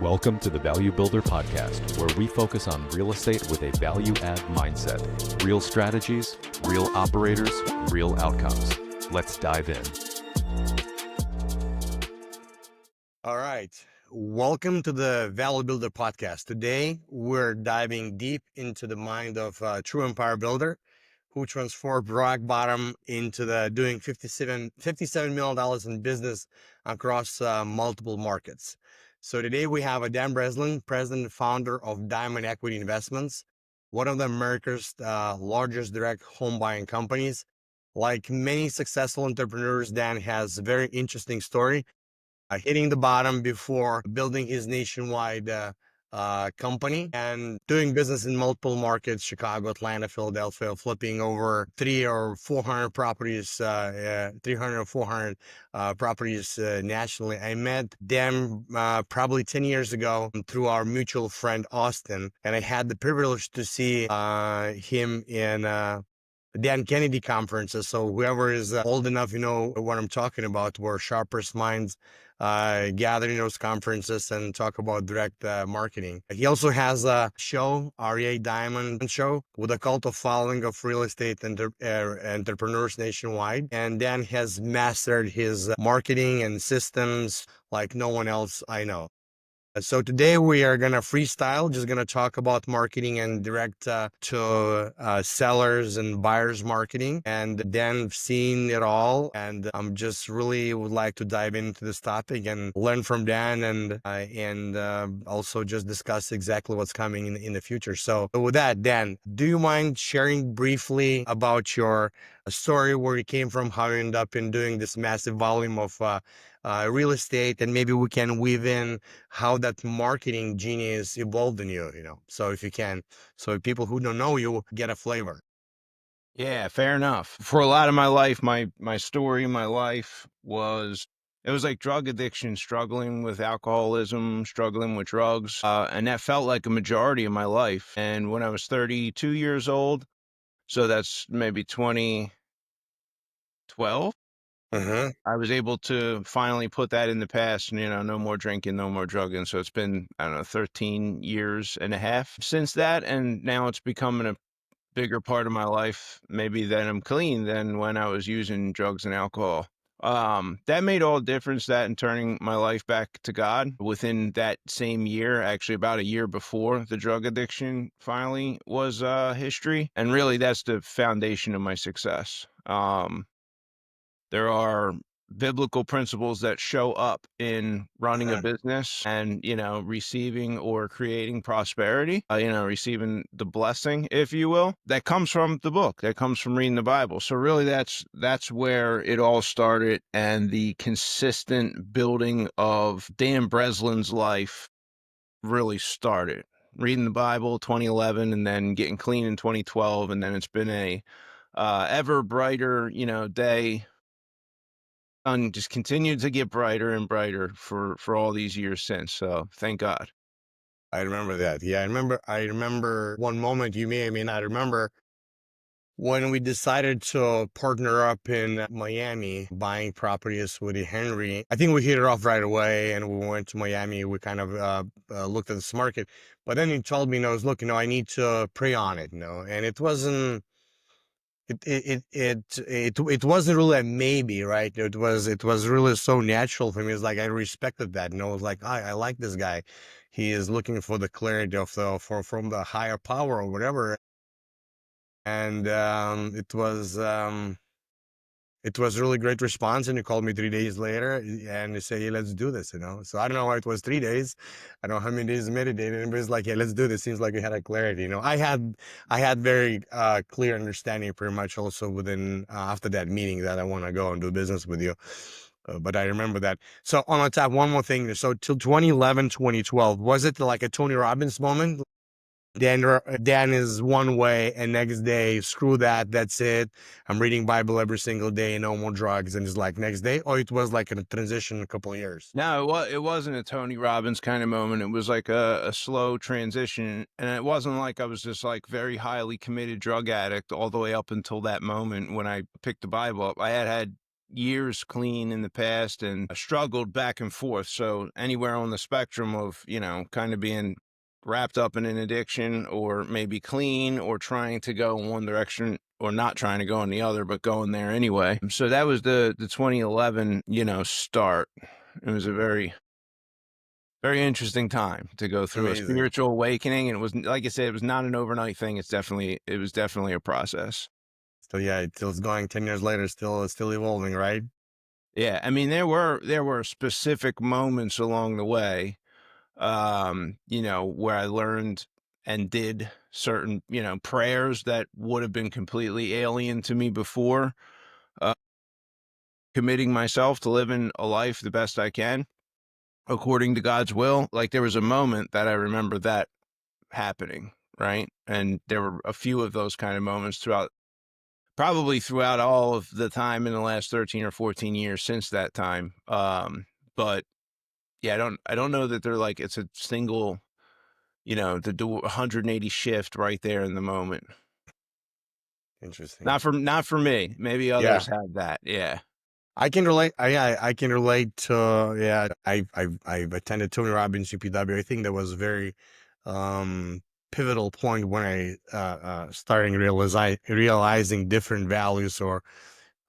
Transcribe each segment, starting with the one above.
Welcome to the Value Builder Podcast, where we focus on real estate with a value-add mindset. Real strategies, real operators, real outcomes. Let's dive in. All right. Welcome to the Value Builder Podcast. Today, we're diving deep into the mind of a true empire builder who transformed rock bottom into doing $57 million in business across multiple markets. So today we have Dan Breslin, president and founder of Diamond Equity Investments, one of America's largest direct home buying companies. Like many successful entrepreneurs, Dan has a very interesting story, hitting the bottom before building his nationwide company and doing business in multiple markets: Chicago, Atlanta, Philadelphia, flipping over 300 or 400 properties, 300 or 400 properties nationally. I met Dan probably 10 years ago through our mutual friend, Austin, and I had the privilege to see him in Dan Kennedy conferences. So whoever is old enough, you know what I'm talking about, where sharpest minds gather in those conferences and talk about direct marketing. He also has a show, REI Diamonds show, with a cult of following of real estate entrepreneurs nationwide. And Dan has mastered his marketing and systems like no one else I know. So today we are going to freestyle, just going to talk about marketing and direct to sellers and buyers marketing. And then seen it all. And I'm just really would like to dive into this topic and learn from Dan and also just discuss exactly what's coming in the future. So with that, Dan, do you mind sharing briefly about your story, where you came from, how you ended up in doing this massive volume of real estate, and maybe we can weave in how that marketing genius evolved in you, so if you can, so people who don't know you get a flavor. Yeah, fair enough. For a lot of my life, my story in my life was, it was like drug addiction, struggling with alcoholism, struggling with drugs. And that felt like a majority of my life. And when I was 32 years old, so that's maybe 2012, I was able to finally put that in the past and, no more drinking, no more drugging. So it's been, I don't know, 13 years and a half since that. And now it's becoming a bigger part of my life, maybe that I'm clean, than when I was using drugs and alcohol. That made all the difference, that and turning my life back to God within that same year, actually about a year before the drug addiction finally was history. And really, that's the foundation of my success. There are biblical principles that show up in running a business and, receiving or creating prosperity, receiving the blessing, if you will, that comes from the book, that comes from reading the Bible. So really that's where it all started, and the consistent building of Dan Breslin's life really started. Reading the Bible 2011, and then getting clean in 2012, and then it's been a ever brighter, day. Sun just continued to get brighter and brighter for all these years since. So thank God. I remember that. Yeah, I remember one moment you may or may not remember, when we decided to partner up in Miami, buying properties with Henry. I think we hit it off right away, and we went to Miami. We kind of looked at this market, but then he told me, look, I need to pray on it, and it wasn't. It wasn't really a maybe, right? It was really so natural for me. It's like I respected that. It was like, I like this guy. He is looking for the clarity of from the higher power or whatever. And it was really great response. And he called me 3 days later and he said, hey, let's do this, So I don't know why it was 3 days. I don't know how many days meditated, but it's like, hey, let's do this. Seems like we had a clarity, I had very clear understanding pretty much also within, after that meeting, that I want to go and do business with you. But I remember that. So on top, one more thing. So till 2011, 2012, was it like a Tony Robbins moment? Dan is one way, and next day, screw that, that's it. I'm reading Bible every single day, no more drugs, and it's like next day, or it was like a transition, a couple of years? No, it wasn't a Tony Robbins kind of moment. It was like a slow transition. And it wasn't like I was just like very highly committed drug addict all the way up until that moment when I picked the Bible up. I had years clean in the past and struggled back and forth. So anywhere on the spectrum of, kind of being wrapped up in an addiction or maybe clean or trying to go in one direction or not trying to go in the other, but going there anyway. So that was the 2011, start. It was a very, very interesting time to go through a Amazing. spiritual awakening. And it was, like I said, it was not an overnight thing. It was definitely a process. So yeah, it's still going 10 years later, still evolving, right? Yeah. I mean, there were specific moments along the way, where I learned and did certain, prayers that would have been completely alien to me before, uh, committing myself to living a life the best I can according to God's will. Like there was a moment that I remember that happening, right? And there were a few of those kind of moments probably throughout all of the time in the last 13 or 14 years since that time. But yeah, I don't know that they're like, it's a single, the 180 shift right there in the moment. Interesting. Not for me. Maybe Yeah. others have that. Yeah. I can relate. I can relate to, yeah, I've attended Tony Robbins UPW. I think that was a very um pivotal point when I starting realizing different values or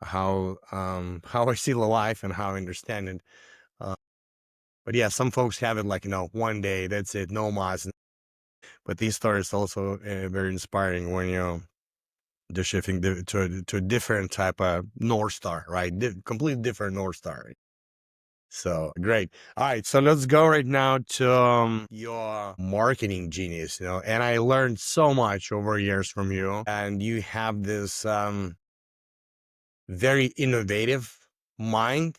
how I see the life and how I understand it. Uh, but yeah, some folks have it like, one day, that's it, no mas. But these stories also very inspiring when they're shifting to a different type of North Star, right? Completely different North Star. So great. All right. So let's go right now to your marketing genius, and I learned so much over years from you, and you have this very innovative mind,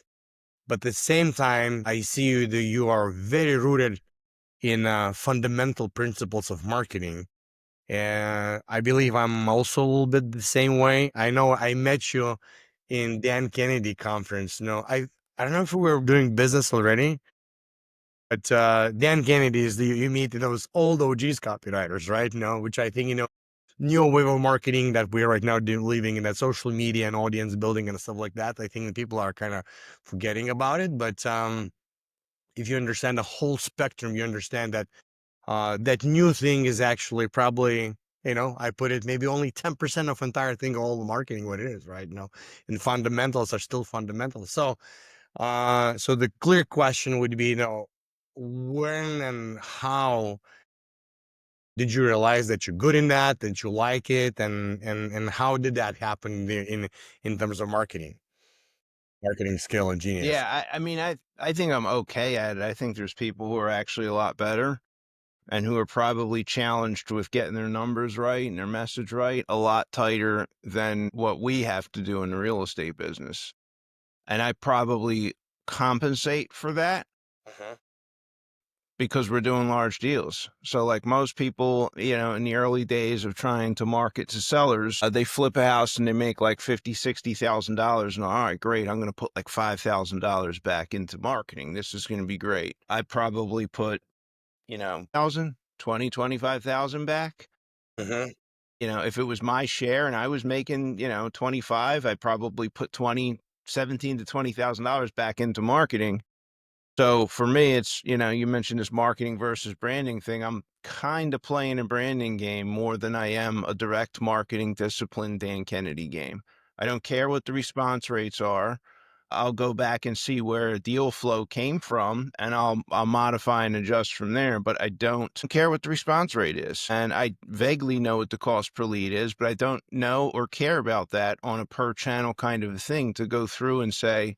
but at the same time, I see you that you are very rooted in fundamental principles of marketing. And I believe I'm also a little bit the same way. I know I met you in Dan Kennedy conference. I don't know if we were doing business already, but Dan Kennedy is you meet those old OGs copywriters, right? Which I think, new wave of marketing that we're right now living in, that social media and audience building and stuff like that. I think that people are kind of forgetting about it. But if you understand the whole spectrum, you understand that that new thing is actually probably, I put it maybe only 10% of entire thing, all the marketing, what it is, right? And fundamentals are still fundamentals. So the clear question would be, when and how did you realize that you're good in that you like it, and how did that happen in terms of marketing skill and genius? Yeah. I mean, I think I'm okay at it. I think there's people who are actually a lot better and who are probably challenged with getting their numbers right and their message right a lot tighter than what we have to do in the real estate business. And I probably compensate for that Uh-huh. because we're doing large deals. So like most people, in the early days of trying to market to sellers, they flip a house and they make like $50,000, $60,000. And all right, great. I'm going to put like $5,000 back into marketing. This is going to be great. I probably put, 25,000 back. Uh-huh. If it was my share and I was making, 25, I probably put 17 to $20,000 back into marketing. So for me, it's, you mentioned this marketing versus branding thing. I'm kind of playing a branding game more than I am a direct marketing discipline Dan Kennedy game. I don't care what the response rates are. I'll go back and see where a deal flow came from and I'll modify and adjust from there, but I don't care what the response rate is. And I vaguely know what the cost per lead is, but I don't know or care about that on a per channel kind of a thing to go through and say,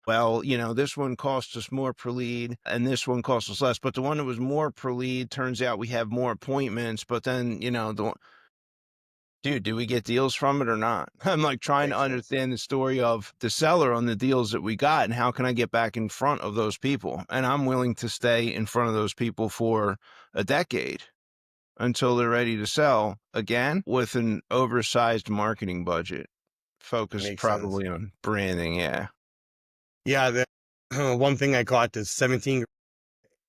well, this one costs us more per lead and this one costs us less. But the one that was more per lead, turns out we have more appointments. But then, dude, do we get deals from it or not? I'm like trying to Makes sense. understand the story of the seller on the deals that we got and how can I get back in front of those people? And I'm willing to stay in front of those people for a decade until they're ready to sell again with an oversized marketing budget focused Makes sense. probably on branding. Yeah. Yeah, the one thing I caught is 17.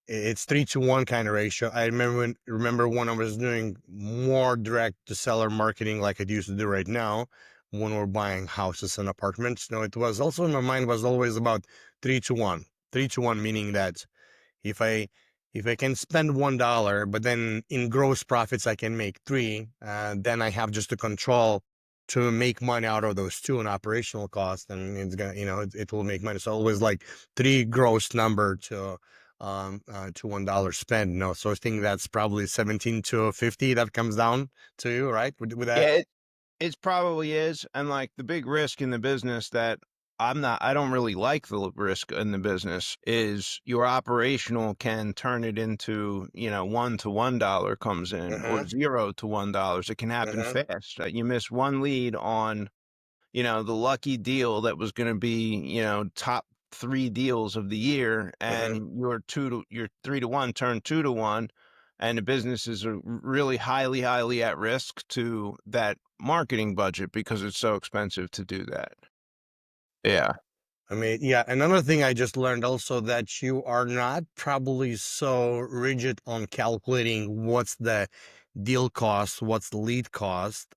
It's 3-to-1 kind of ratio. I remember when I was doing more direct to seller marketing like I used to do right now, when we're buying houses and apartments. It was also in my mind was always about 3 to 1. 3 to 1 meaning that if I can spend $1, but then in gross profits I can make three, then I have just the control to make money out of those two in operational costs, and it's gonna, it will make money. So always like three gross number to $1 spend. So I think that's probably 17 to 50 that comes down to you, right? With that. Yeah, it probably is. And like the big risk in the business that I don't really like the risk in the business is your operational can turn it into, $1 comes in or Uh-huh, $0 to $1. It can happen uh-huh, fast. You miss one lead on, the lucky deal that was going to be, top three deals of the year, uh-huh. and your 3 to 1 turned 2 to 1, and the businesses are really highly, highly at risk to that marketing budget because it's so expensive to do that. Yeah. I mean, yeah, another thing I just learned also that you are not probably so rigid on calculating what's the deal cost, what's the lead cost,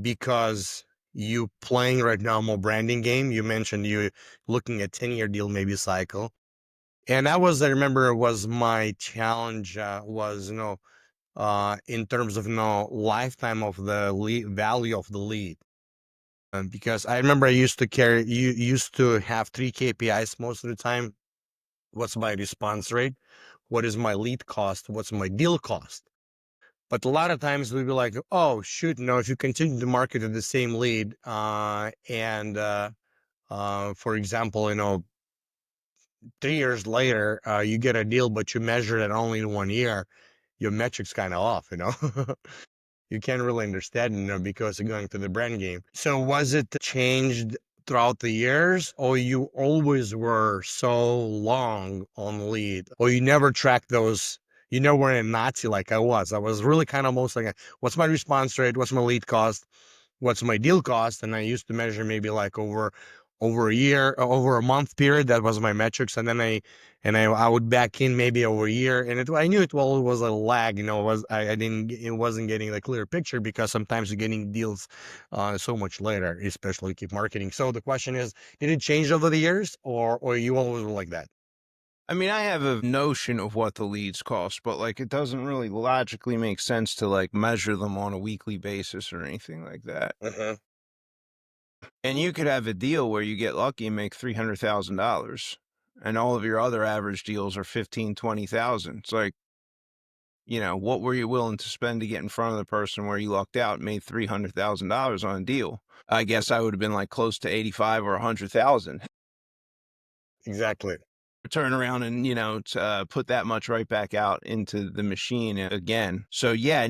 because you playing right now more branding game. You mentioned you looking at 10-year deal maybe cycle. And I remember was my challenge, was, in terms of, lifetime of the lead, value of the lead. Because I remember you used to have three KPIs most of the time. What's my response rate? What is my lead cost? What's my deal cost? But a lot of times we'd be like, oh, shoot, no, if you continue to market at the same lead, for example, 3 years later, you get a deal, but you measure it only in 1 year, your metrics kind of off. You can't really understand, because you're going to the brand game. So was it changed throughout the years, or you always were so long on lead, or you never tracked those? You never were a Nazi like I was. I was really kind of almost like, what's my response rate? What's my lead cost? What's my deal cost? And I used to measure maybe like over a year, over a month period. That was my metrics. And then I would back in maybe over a year, and I knew it was a lag. It wasn't getting the clear picture because sometimes you're getting deals so much later, especially keep marketing. So the question is, did it change over the years, or you always were like that? I mean, I have a notion of what the leads cost, but like it doesn't really logically make sense to like measure them on a weekly basis or anything like that. Uh-huh. And you could have a deal where you get lucky and make $300,000, and all of your other average deals are 15, 20,000. It's like, what were you willing to spend to get in front of the person where you lucked out and made $300,000 on a deal? I guess I would have been like close to 85 or 100,000. Exactly. Turn around and, put that much right back out into the machine again. So yeah, I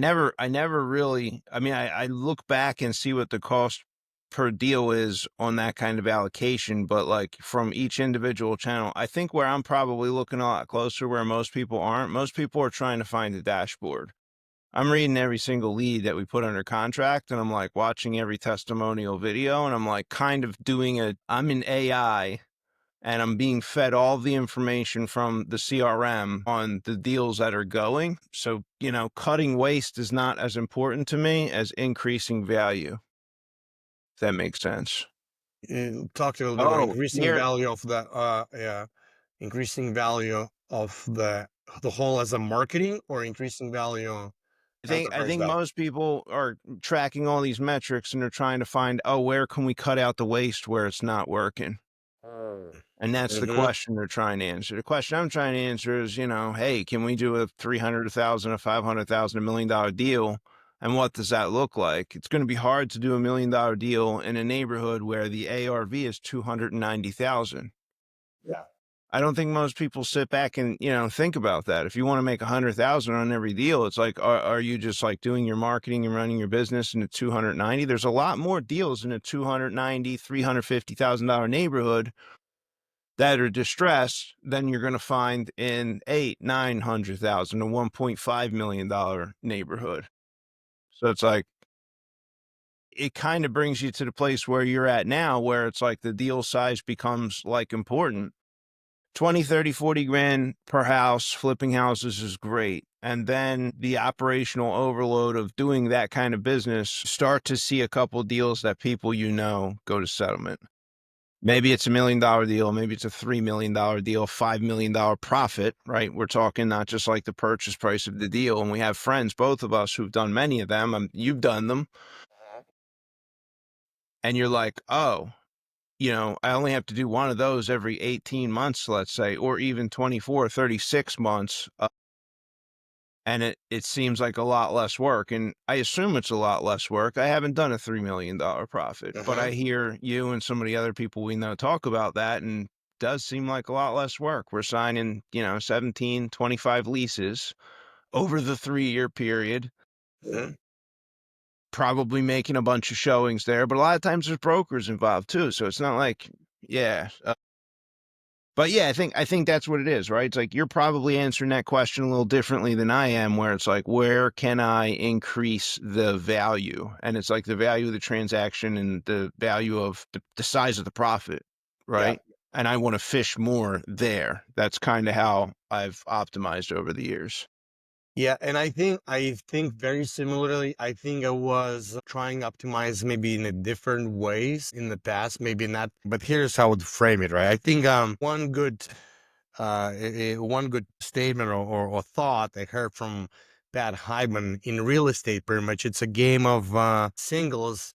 never really, I mean, I look back and see what the cost per deal is on that kind of allocation, but like from each individual channel, I think where I'm probably looking a lot closer where most people aren't, most people are trying to find the dashboard. I'm reading every single lead that we put under contract, and I'm like watching every testimonial video, and I'm like kind of I'm in AI, and I'm being fed all the information from the CRM on the deals that are going. So, cutting waste is not as important to me as increasing value, if that makes sense. Talk a little bit about Oh, increasing here, value of the yeah, increasing value of the whole as a marketing, or increasing value I think I enterprise think value. most people are tracking all these metrics and they're trying to find, oh, where can we cut out the waste where it's not working? And that's the Mm-hmm. question they're trying to answer. The question I'm trying to answer is, hey, can we do a 300,000, a 500,000, $1 million deal? And what does that look like? It's going to be hard to do $1 million deal in a neighborhood where the ARV is 290,000. Yeah. I don't think most people sit back and, think about that. If you want to make 100,000 on every deal, it's like, are you just like doing your marketing and running your business in a 290? There's a lot more deals in a 290, $350,000 neighborhood that are distressed than you're going to find in 900,000, a $1.5 million neighborhood. So it's like, it kind of brings you to the place where you're at now, where it's like the deal size becomes like important 20, 30, 40 grand per house, flipping houses is great. And then the operational overload of doing that kind of business, start to see a couple deals that people go to settlement. Maybe it's $1 million deal. Maybe it's a $3 million deal, $5 million profit, right? We're talking not just like the purchase price of the deal. And we have friends, both of us, who've done many of them. You've done them. And you're like, oh, I only have to do one of those every 18 months, let's say, or even 24, 36 months. And it seems like a lot less work. And I assume it's a lot less work. I haven't done a $3 million profit, but I hear you and some of the other people we know talk about that, and it does seem like a lot less work. We're signing, 17, 25 leases over the 3-year period, probably making a bunch of showings there, but a lot of times there's brokers involved too. So it's not like, yeah. But yeah, I think that's what it is, right? It's like you're probably answering that question a little differently than I am, where it's like, where can I increase the value? And it's like the value of the transaction and the value of the size of the profit, right? And I want to fish more there. That's kind of how I've optimized over the years. Yeah, and I think very similarly. I think I was trying to optimize maybe in a different ways in the past, maybe not. But here's how I would frame it, right? I think one good statement or thought I heard from Pat Hyman in real estate. Pretty much, it's a game of singles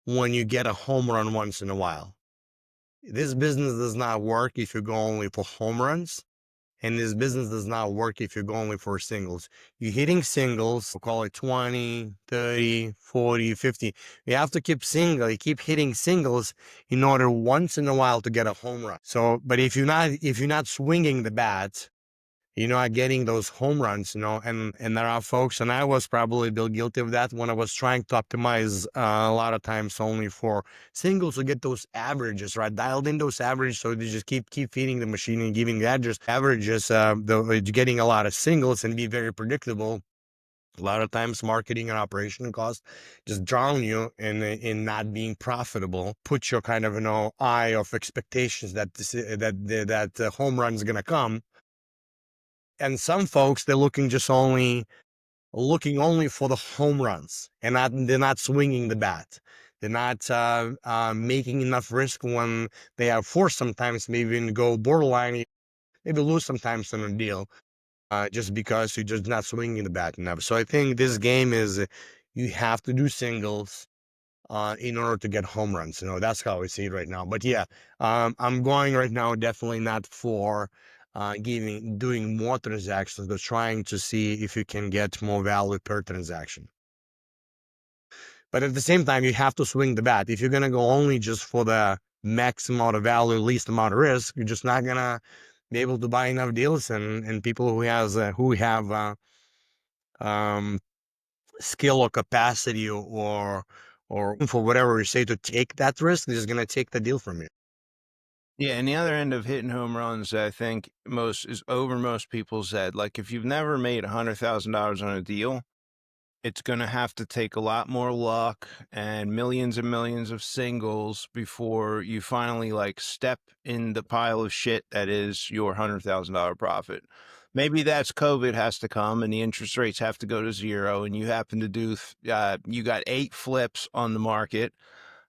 when you get a home run once in a while. This business does not work if you go only for home runs. And this business does not work if you go only for singles. You're hitting singles, we'll call it 20, 30, 40, 50. You have to keep hitting singles in order once in a while to get a home run. So, but if you're not swinging the bat, you're not getting those home runs, and there are folks, and I was probably guilty of that when I was trying to optimize a lot of times only for singles to get those averages, right? Dialed in those averages, so they just keep feeding the machine and giving the averages, getting a lot of singles and be very predictable. A lot of times marketing and operation costs just drown you in not being profitable, put your kind of, eye of expectations that home run is going to come. And some folks, they're looking only for the home runs, and they're not swinging the bat. They're not making enough risk when they are forced sometimes maybe even go borderline, maybe lose sometimes on a deal, just because you're just not swinging the bat enough. So I think this game is you have to do singles in order to get home runs. That's how I see it right now. But yeah, I'm going right now definitely not for doing more transactions, but trying to see if you can get more value per transaction. But at the same time, you have to swing the bat. If you're gonna go only just for the max amount of value, least amount of risk, you're just not gonna be able to buy enough deals. And people who have skill or capacity or for whatever you say to take that risk, they're just gonna take the deal from you. Yeah, and the other end of hitting home runs, I think is over most people's head. Like if you've never made $100,000 on a deal, it's going to have to take a lot more luck and millions of singles before you finally like step in the pile of shit that is your $100,000 profit. Maybe that's COVID has to come and the interest rates have to go to zero, and you happen to do you got 8 flips on the market.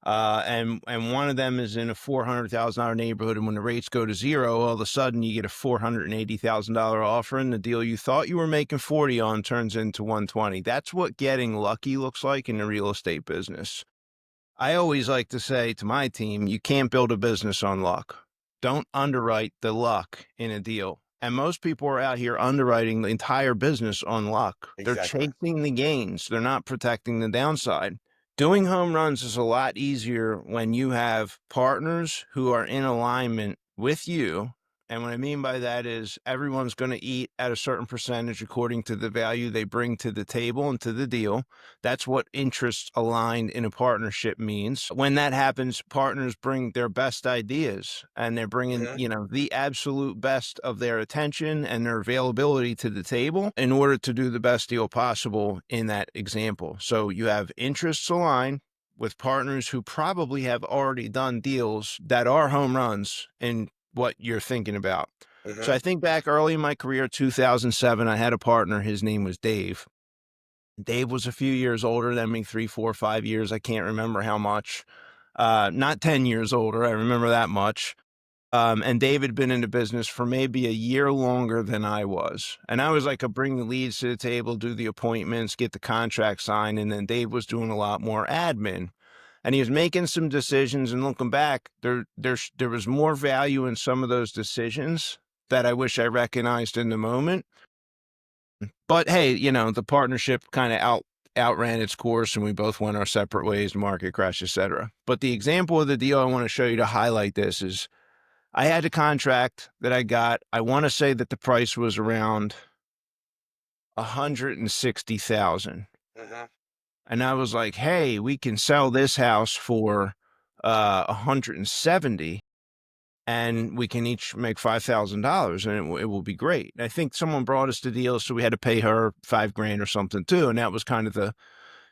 And one of them is in a $400,000 neighborhood, and when the rates go to zero, all of a sudden you get a $480,000 offer, and the deal you thought you were making 40 on turns into 120. That's what getting lucky looks like in the real estate business. I always like to say to my team, you can't build a business on luck. Don't underwrite the luck in a deal. And most people are out here underwriting the entire business on luck. They're Exactly. chasing the gains. They're not protecting the downside. Doing home runs is a lot easier when you have partners who are in alignment with you. And what I mean by that is everyone's going to eat at a certain percentage according to the value they bring to the table and to the deal. That's what interests aligned in a partnership means. When that happens, partners bring their best ideas, and they're bringing, the absolute best of their attention and their availability to the table in order to do the best deal possible in that example. So you have interests aligned with partners who probably have already done deals that are home runs in what you're thinking about. So I think back early in my career, 2007, I had a partner. His name was Dave. Dave was a few years older than me, 3, 4, 5 years. I can't remember how much. Not 10 years older. I remember that much. And Dave had been in the business for maybe a year longer than I was. And I was like a bring the leads to the table, do the appointments, get the contract signed. And then Dave was doing a lot more admin. And he was making some decisions. And looking back, there was more value in some of those decisions that I wish I recognized in the moment. But hey, the partnership kind of outran its course, and we both went our separate ways, market crash, etc. But the example of the deal I want to show you to highlight this is I had a contract that I got. I want to say that the price was around 160,000. And I was like, hey, we can sell this house for 170 and we can each make $5,000 and it will be great. And I think someone brought us the deal, so we had to pay her $5,000 or something too. And that was kind of the,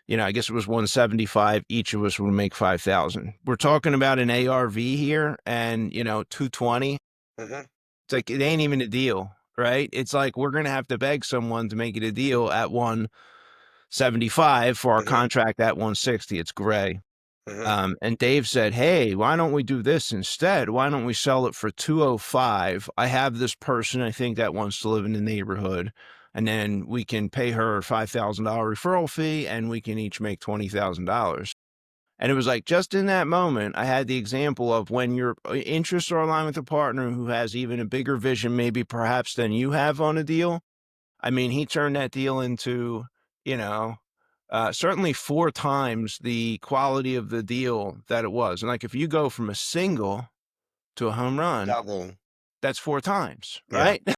I guess it was 175. Each of us would make 5,000. We're talking about an ARV here and, 220. It's like, it ain't even a deal, right? It's like, we're going to have to beg someone to make it a deal at 175 for our contract at 160. It's gray. And Dave said, hey, why don't we do this instead? Why don't we sell it for 205? I have this person I think that wants to live in the neighborhood. And then we can pay her a $5,000 referral fee and we can each make $20,000. And it was like, just in that moment, I had the example of when your interests are aligned with a partner who has even a bigger vision, maybe perhaps than you have on a deal. I mean, he turned that deal into, certainly 4 times the quality of the deal that it was. And like, if you go from a single to a home run, Double. that's 4 times, right? Yeah.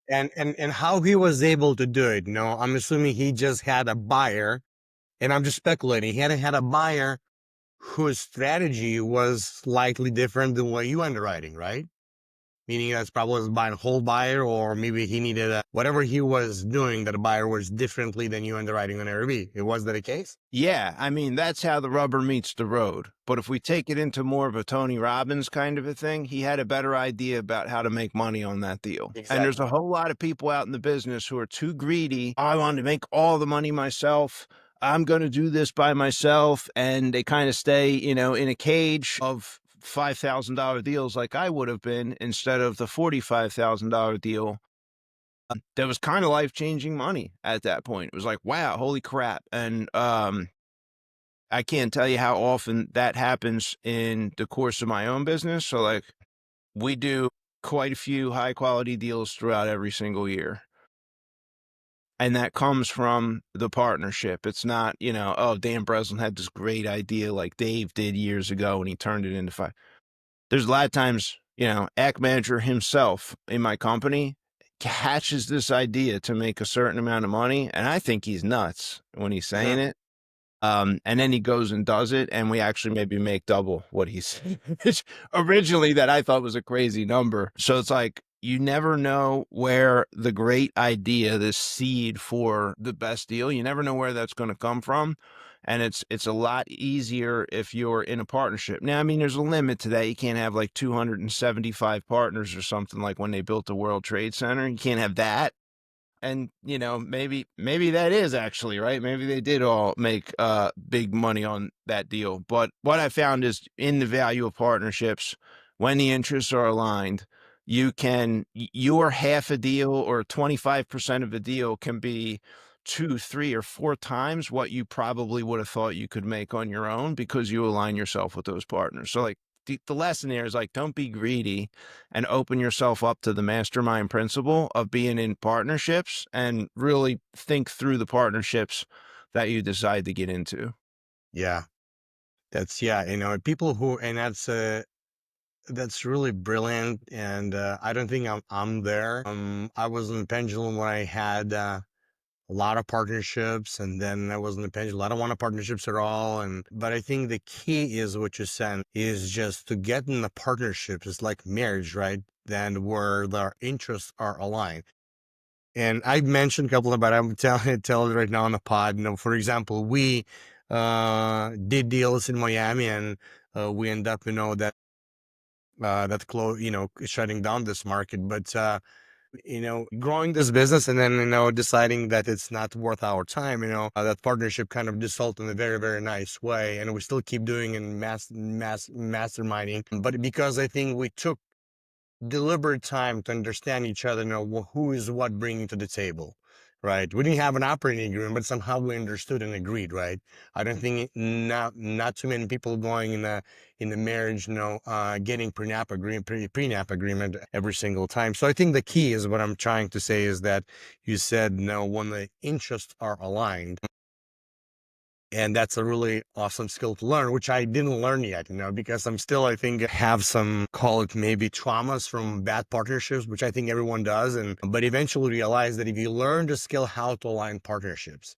And how he was able to do it, I'm assuming he just had a buyer, and I'm just speculating. He hadn't had a buyer whose strategy was slightly different than what you underwriting, right? Meaning that's probably was buying a whole buyer, or maybe he needed whatever he was doing that a buyer was differently than you underwriting on REI. It was that the case? Yeah, I mean, that's how the rubber meets the road. But if we take it into more of a Tony Robbins kind of a thing, he had a better idea about how to make money on that deal. Exactly. And there's a whole lot of people out in the business who are too greedy. I want to make all the money myself. I'm going to do this by myself. And they kind of stay, in a cage of $5,000 deals like I would have been instead of the $45,000 deal. That was kind of life-changing money at that point. It was like, wow, holy crap. And I can't tell you how often that happens in the course of my own business. So like, we do quite a few high-quality deals throughout every single year. And that comes from the partnership. It's not, oh, Dan Breslin had this great idea like Dave did years ago and he turned it into 5. There's a lot of times, act manager himself in my company catches this idea to make a certain amount of money. And I think he's nuts when he's saying it. And then he goes and does it. And we actually maybe make double what he said originally, that I thought was a crazy number. So it's like, you never know where the great idea, this seed for the best deal, you never know where that's going to come from. And it's a lot easier if you're in a partnership. Now, I mean, there's a limit to that. You can't have like 275 partners or something like when they built the World Trade Center. You can't have that. And, maybe that is actually right. Maybe they did all make big money on that deal. But what I found is in the value of partnerships, when the interests are aligned, your half a deal or 25% of a deal can be 2, 3, or 4 times what you probably would have thought you could make on your own because you align yourself with those partners. So like, the lesson there is like, don't be greedy and open yourself up to the mastermind principle of being in partnerships and really think through the partnerships that you decide to get into. Yeah. People who, and that's really brilliant. And I don't think I'm there. I was in the pendulum when I had a lot of partnerships, and then I was in the pendulum. I don't want partnerships at all. But I think the key is what you said is just to get in the partnerships. It's like marriage, right? Then where their interests are aligned. And I mentioned a couple of, but I'm telling it right now on the pod. For example, we did deals in Miami, and we end up, that shutting down this market. But growing this business and then, deciding that it's not worth our time, that partnership kind of dissolved in a very, very nice way. And we still keep doing in masterminding. But because I think we took deliberate time to understand each other, who is what bringing to the table, right? We didn't have an operating agreement, but somehow we understood and agreed, right? I don't think not too many people going in the marriage, getting prenup agreement every single time. So I think the key is what I'm trying to say is that you said, when the interests are aligned. And that's a really awesome skill to learn, which I didn't learn yet, because I'm still, I think, have some, call it maybe traumas from bad partnerships, which I think everyone does. But eventually realize that if you learn the skill how to align partnerships,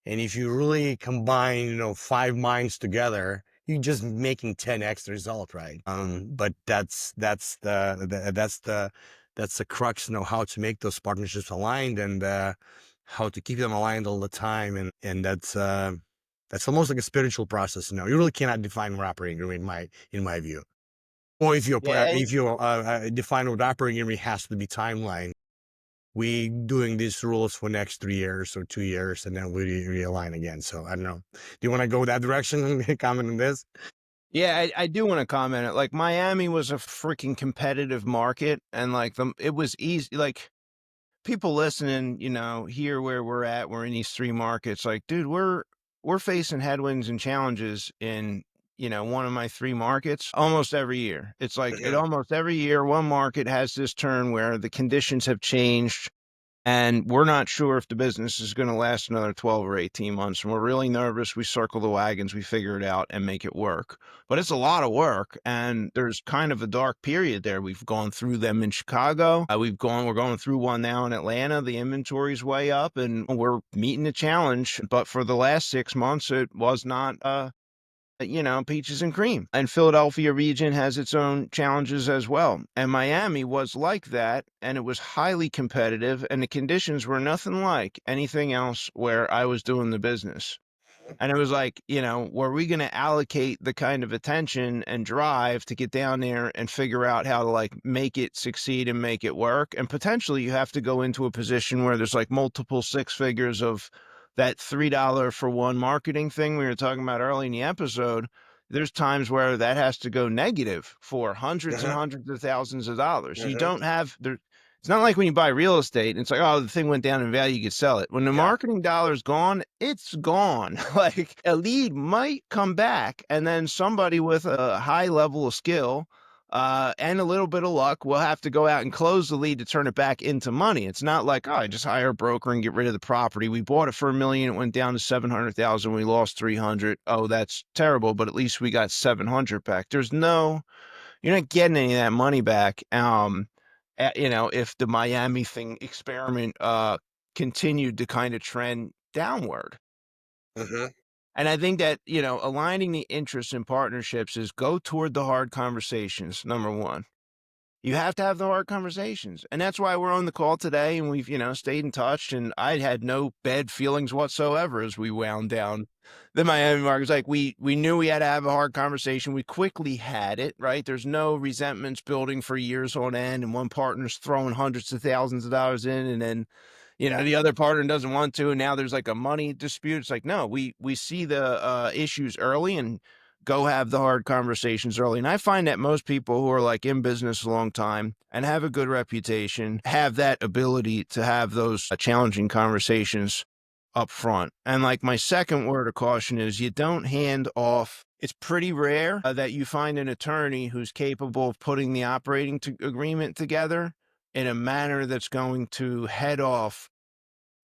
and if you really combine, 5 minds together, you're just making 10x the result, right? But that's the crux, how to make those partnerships aligned and how to keep them aligned all the time. And that's almost like a spiritual process. You really cannot define what operating agreement in my view. Or if you Yeah, and define what operating agreement has to be timeline. We doing these rules for next 3 years or 2 years, and then we realign again. So I don't know. Do you want to go that direction and comment on this? yeah, I do want to comment it. Like Miami was a freaking competitive market, and like it was easy. Like people listening, here where we're at, we're in these three markets. Like, dude, we're facing headwinds and challenges in one of my three markets almost every year. It's like almost every year, one market has this turn where the conditions have changed. And we're not sure if the business is going to last another 12 or 18 months. And we're really nervous. We circle the wagons, we figure it out and make it work. But it's a lot of work. And there's kind of a dark period there. We've gone through them in Chicago. We're going through one now in Atlanta. The inventory's way up and we're meeting the challenge. But for the last 6 months, it was not, peaches and cream. And Philadelphia region has its own challenges as well. And Miami was like that, and it was highly competitive, and the conditions were nothing like anything else where I was doing the business. And it was like, were we going to allocate the kind of attention and drive to get down there and figure out how to like make it succeed and make it work? And potentially you have to go into a position where there's like multiple six figures of that $3 for one marketing thing we were talking about early in the episode. There's times where that has to go negative for hundreds and hundreds of thousands of dollars. You don't have there. It's not like when you buy real estate and it's like, oh, the thing went down in value, you could sell it. When the marketing dollar's gone, it's gone. Like a lead might come back and then somebody with a high level of skill and a little bit of luck will have to go out and close the lead to turn it back into money. It's not like, oh, I just hire a broker and get rid of the property. We bought it for $1 million. It went down to 700,000. We lost 300. Oh, that's terrible. But at least we got 700 back. You're not getting any of that money back. If the Miami thing experiment continued to kind of trend downward. And I think that, aligning the interests and partnerships is go toward the hard conversations, number one. You have to have the hard conversations. And that's why we're on the call today and we've, stayed in touch. And I had no bad feelings whatsoever as we wound down the Miami market. Like we knew we had to have a hard conversation. We quickly had it, right? There's no resentments building for years on end and one partner's throwing hundreds of thousands of dollars in and then the other partner doesn't want to, and now there's like a money dispute. It's like, no, we see the issues early and go have the hard conversations early. And I find that most people who are like in business a long time and have a good reputation have that ability to have those challenging conversations up front. And like my second word of caution is you don't hand off. It's pretty rare that you find an attorney who's capable of putting the operating agreement together in a manner that's going to head off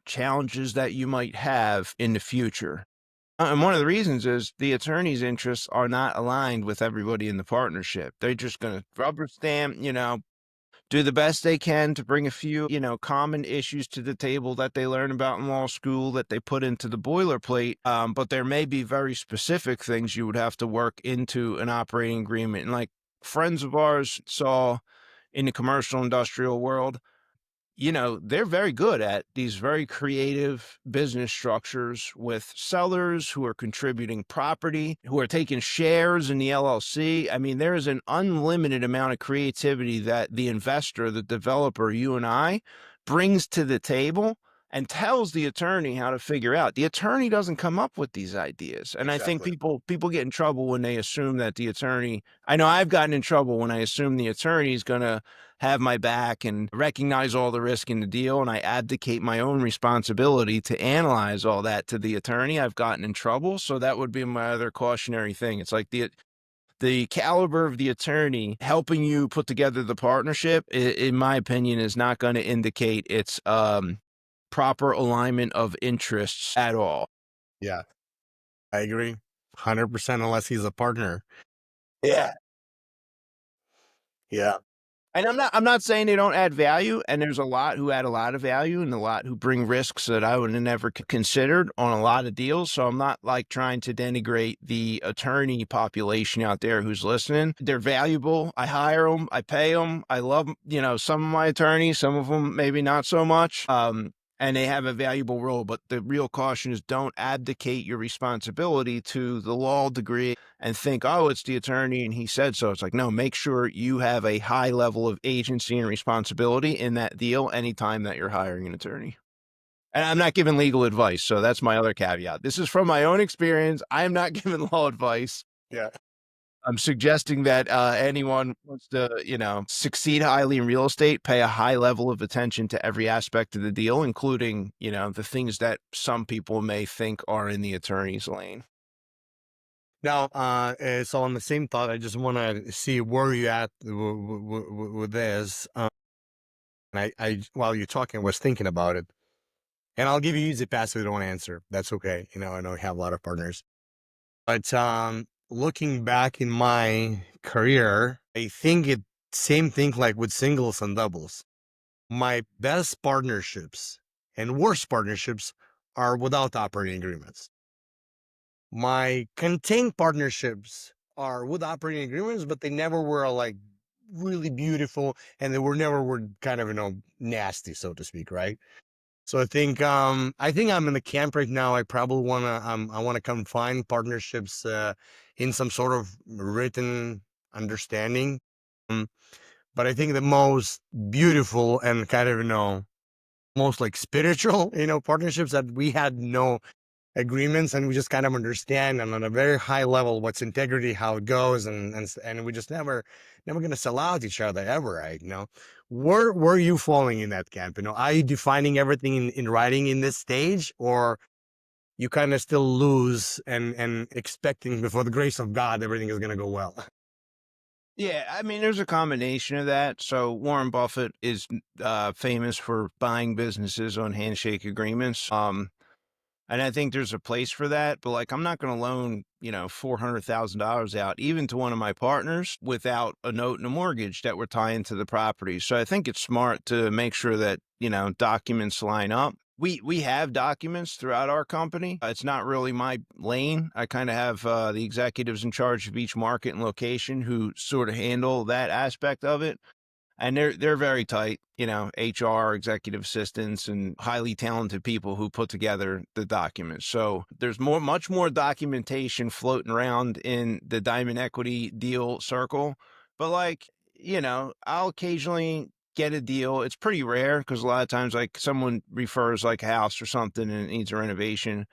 challenges that you might have in the future. And one of the reasons is the attorney's interests are not aligned with everybody in the partnership. They're just going to rubber stamp, do the best they can to bring a few, common issues to the table that they learn about in law school that they put into the boilerplate. But there may be very specific things you would have to work into an operating agreement. And like friends of ours saw in the commercial industrial world, they're very good at these very creative business structures with sellers who are contributing property, who are taking shares in the LLC. I mean, there is an unlimited amount of creativity that the investor, the developer, you and I, brings to the table and tells the attorney how to figure out. The attorney doesn't come up with these ideas. And I think Exactly. people get in trouble when they assume that the attorney, I know I've gotten in trouble when I assume the attorney is going to have my back and recognize all the risk in the deal, and I abdicate my own responsibility to analyze all that to the attorney. I've gotten in trouble. So that would be my other cautionary thing. It's like the caliber of the attorney helping you put together the partnership, in my opinion, is not going to indicate its proper alignment of interests at all. Yeah, I agree. 100% unless he's a partner. Yeah. Yeah. And I'm not saying they don't add value, and there's a lot who add a lot of value and a lot who bring risks that I would have never considered on a lot of deals. So I'm not like trying to denigrate the attorney population out there who's listening. They're valuable. I hire them. I pay them. I love, some of my attorneys, some of them maybe not so much. And they have a valuable role, but the real caution is don't abdicate your responsibility to the law degree and think, oh, it's the attorney and he said so. It's like, no, make sure you have a high level of agency and responsibility in that deal anytime that you're hiring an attorney. And I'm not giving legal advice, so that's my other caveat. This is from my own experience. I am not giving law advice. Yeah. I'm suggesting that anyone wants to, succeed highly in real estate, pay a high level of attention to every aspect of the deal, including, the things that some people may think are in the attorney's lane. Now, so on the same thought, I just want to see where you at with this. And I, while you're talking, I was thinking about it. And I'll give you easy pass if you don't want to answer. That's okay. I know you have a lot of partners. But looking back in my career, I think same thing like with singles and doubles. My best partnerships and worst partnerships are without operating agreements. My contained partnerships are with operating agreements, but they never were like really beautiful, and they were kind of nasty, so to speak, right? So I think I'm in the camp right now. I probably I want to confine partnerships in some sort of written understanding. Um, but I think the most beautiful and kind of most like spiritual partnerships that we had no agreements, and we just kind of understand, and on a very high level, what's integrity, how it goes, and we just never gonna sell out each other ever, right? Where are you falling in that camp? Are you defining everything in writing in this stage, or you kind of still lose and expecting before the grace of God everything is gonna go well? Yeah, I mean, there's a combination of that. So Warren Buffett is famous for buying businesses on handshake agreements. And I think there's a place for that, but like I'm not going to loan, $400,000 out even to one of my partners without a note and a mortgage that we're tying to the property. So I think it's smart to make sure that, documents line up. We have documents throughout our company. It's not really my lane. I kind of have the executives in charge of each market and location who sort of handle that aspect of it. And they're very tight, HR, executive assistants, and highly talented people who put together the documents. So there's much more documentation floating around in the Diamond Equity deal circle. But I'll occasionally get a deal. It's pretty rare because a lot of times like someone refers like a house or something and it needs a renovation.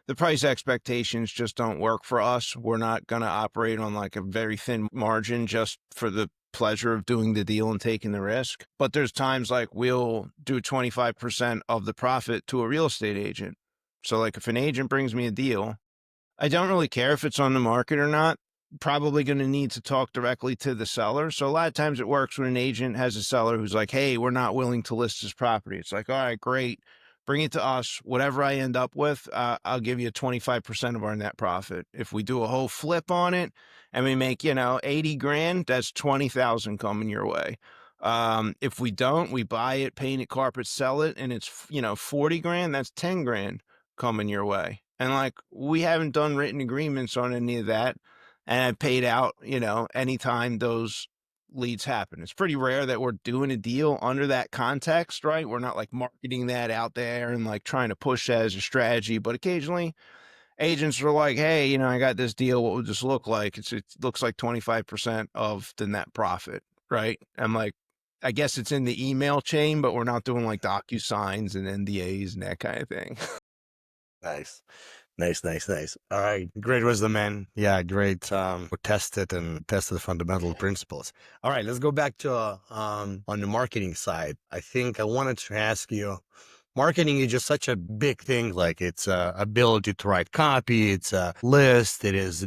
The price expectations just don't work for us. We're not going to operate on like a very thin margin just for the pleasure of doing the deal and taking the risk. But there's times like we'll do 25% of the profit to a real estate agent. So like if an agent brings me a deal, I don't really care if it's on the market or not. Probably going to need to talk directly to the seller. So a lot of times it works when an agent has a seller who's like, hey, we're not willing to list this property. It's like, all right, great. Bring it to us. Whatever I end up with, I'll give you 25% of our net profit. If we do a whole flip on it and we make, 80 grand, that's 20,000 coming your way. If we don't, we buy it, paint it, carpet, sell it, and it's, 40 grand, that's 10 grand coming your way. And like, we haven't done written agreements on any of that. And I paid out, anytime those leads happen. It's pretty rare that we're doing a deal under that context, right? We're not like marketing that out there and like trying to push that as a strategy, but occasionally agents are like, hey, I got this deal. What would this look like? It looks like 25% of the net profit, right? I'm like, I guess it's in the email chain, but we're not doing like DocuSigns and NDAs and that kind of thing. Nice. Nice. All right. Great wisdom, man. Yeah, great. Tested the fundamental principles. All right, let's go back to on the marketing side. I think I wanted to ask you, marketing is just such a big thing. Like it's ability to write copy, it's a list, it is,